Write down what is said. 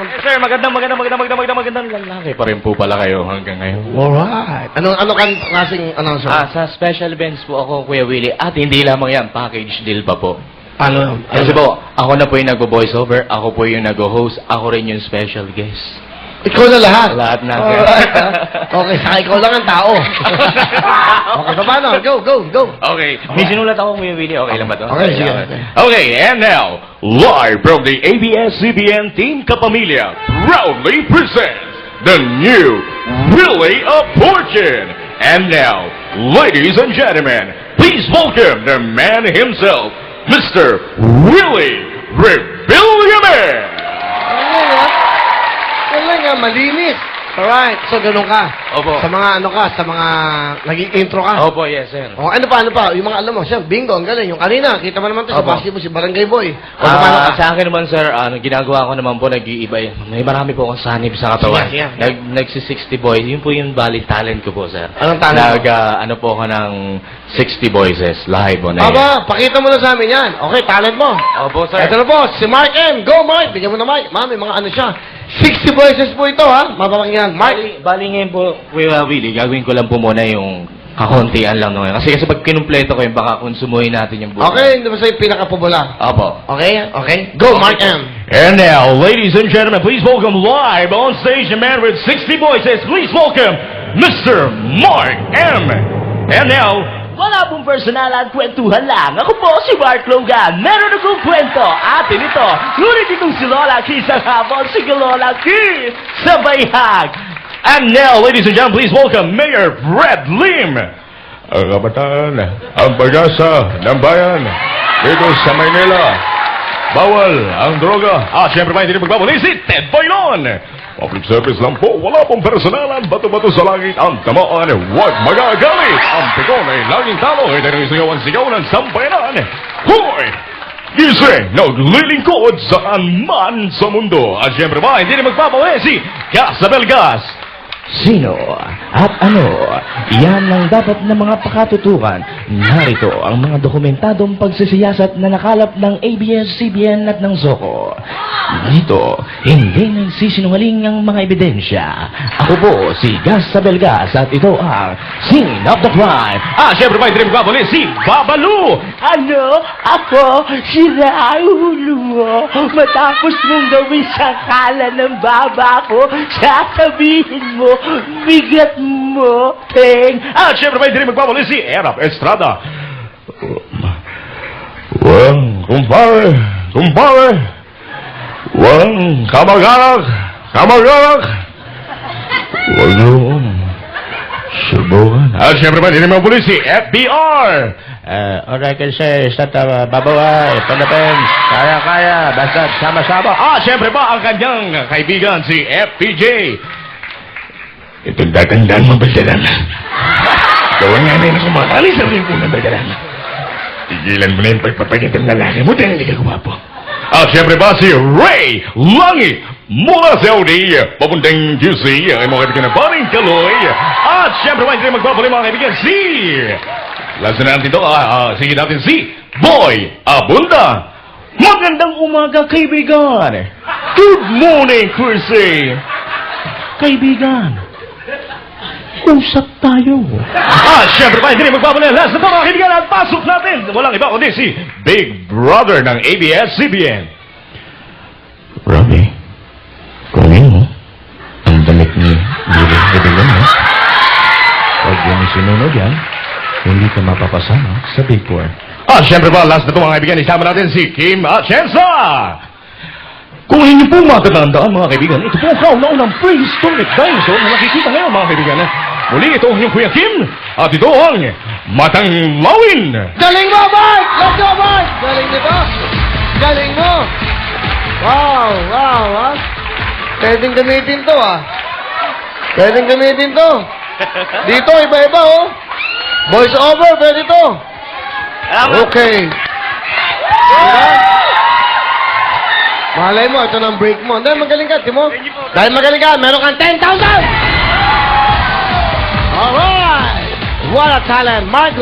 Sir, magandang lalaki pa rin po pala kayo hanggang ngayon. Alright. Ano klaseng announcer? Sa special events po ako, Kuya Willie, at hindi lamang yan, package deal pa po. Paano? Kasi po, ako na po yung nag-voice over, ako po yung nag-host, ako rin yung special guest. Ikaw na lahat? Lahat na. Alright. Okay, saka ikaw lang ang tao. Okay, so paano? Go. Okay, may sinulat ako, Kuya Willie. Okay lang ba to? Okay, sige. Okay, and now, live from the ABS-CBN Team Kapamilya proudly presents the new Willie of Fortune. And now, ladies and gentlemen, please welcome the man himself, Mr. Willie Rebillionaire. Wala nga, malinis. Alright, so ganun ka. Opo. Sa mga sa mga naging intro ka. Opo, yes, sir. Oh, ano pa? Yung mga alam mo, siya, bingo, ang galing. Yung kanina, kita mo naman to sa Opo. basketball, si Barangay Boy. O, paano ka? Sa akin naman, sir, ginagawa ko naman po, nag-iiba. May marami po akong sanib sa katawan. Sige. Nagsi-60 boys. Yun po yung bali talent ko po, sir. Anong talent mo? Ano po ako ng 60 voices live on air. Aba, pakita mo na sa amin yan. Okay, talent mo. Opo, sir. Ito na po, si Mark M. Go, Mark! Bigyan mo na, Mark. Mami, mga ano siya. 60 voices po ito, ha? Mapapakinggan. Mark! Bali ngayon po, Kuya Willie, gagawin ko lang po muna yung kakuntian lang naman. Kasi pag kinumpleto ko yung baka konsumuhin natin yung buhay. Okay, hindi ba sa'yo pinaka-popular? Opo. Okay? Go, Mark M. And now, ladies and gentlemen, please welcome live on stage a man with 60 voices. Please welcome Mr. Mark M. And now, wala pong personal at kwentuhan lang. Ako po si Mark Logan. Meron akong kwento. Atin ito. Ngunit itong si Lola Key sa hapon, si Lola Key sa bayhag. And now, ladies and gentlemen, please welcome Mayor Fred Lim. Ang kabataan, ang pag-asa ng bayan dito sa Maynila. Bawal ang droga. Siyempre ba hindi na magbabalik si Ted Boylon. Public service lang po. Wala pong personalan. Bato-bato sa langit. Ang tamaan. Huwag magagalit. Ang pikon ay laging talo. Ito na sigaw ng sampayanan. Hoy! Gising! Naglilingkod saan man sa mundo. Siyempre ba hindi na magbabalik si Casabel Gas. Sino at ano? Yan ang dapat na mga pakatutukan. Narito ang mga dokumentadong pagsisiyasat na nakalap ng ABS-CBN at ng Zoco. Dito, hindi nagsisinungaling ang mga ebidensya. Ako po si Gas Sabelgas at ito ang Scene of the Crime. Siyempre ba hindi magpapuli si Babalu? Ano? Ako? Sira ulo mo. Matapos mong gawin sa kala ng baba ko, sasabihin mo, bigat mo, Peng. Siyempre ba hindi magpapuli si Erap Estrada? Well, kumpare. Well, kamag-anak. Huwag mo subukan. Siyempre ba hindi magpapuli si FBR? Alright, kasi sa babaway, Philippines, kaya, basta sama-sama. Siyempre ba ang kanyang kaibigan, si FPJ? Itong tatandaan mo, Baldaran. Gawin nga na yun kung makalis na rin po na Baldaran. Tigilan mo na yung pagpapagit ng lalaki mo dahil hindi ka guwapo. Siyempre ba si Ray Langit mula sa Saudi, papuntang QC, ay mga kaibigan na Baring Kaloy. Siyempre ba hindi magpapalay mga kaibigan si... Lasan natin ito, sige natin si Boy Abunda. Magandang umaga, kaibigan. Good morning, Chrissy. Kaibigan, usap tayo. Siyempre ba, hindi magpapalala. Last na po mga kaibigan at pasok natin. Walang iba kundi si Big Brother ng ABS-CBN. Robbie, kunin mo ang damit ni Billy Rebillon, ha? Pag yung sinunod yan, hindi ka mapapasama sa Big Four. Siyempre ba, last na po mga kaibigan, isama natin si Kim Atienza. Kung hindi po matatandaan mga kaibigan, ito po ang kauna-unang prehistoric dinosaur na nakikita ngayon mga kaibigan. Muli ito yung Kuya Kim at ito ang Matang Lawin. Galing mo, Mark! Let's go, Mark! Galing nito. Galing mo. Wow, ha? Pwedeng gamitin to, Pwedeng gamitin to. Dito, iba-iba, Voice over, pwede to. Okay. Diba? Malay mo, ito ng break mo. Dahil magaling ka, Timo. Dahil magaling ka, meron kang 10,000! Alright! What a talent, Mark.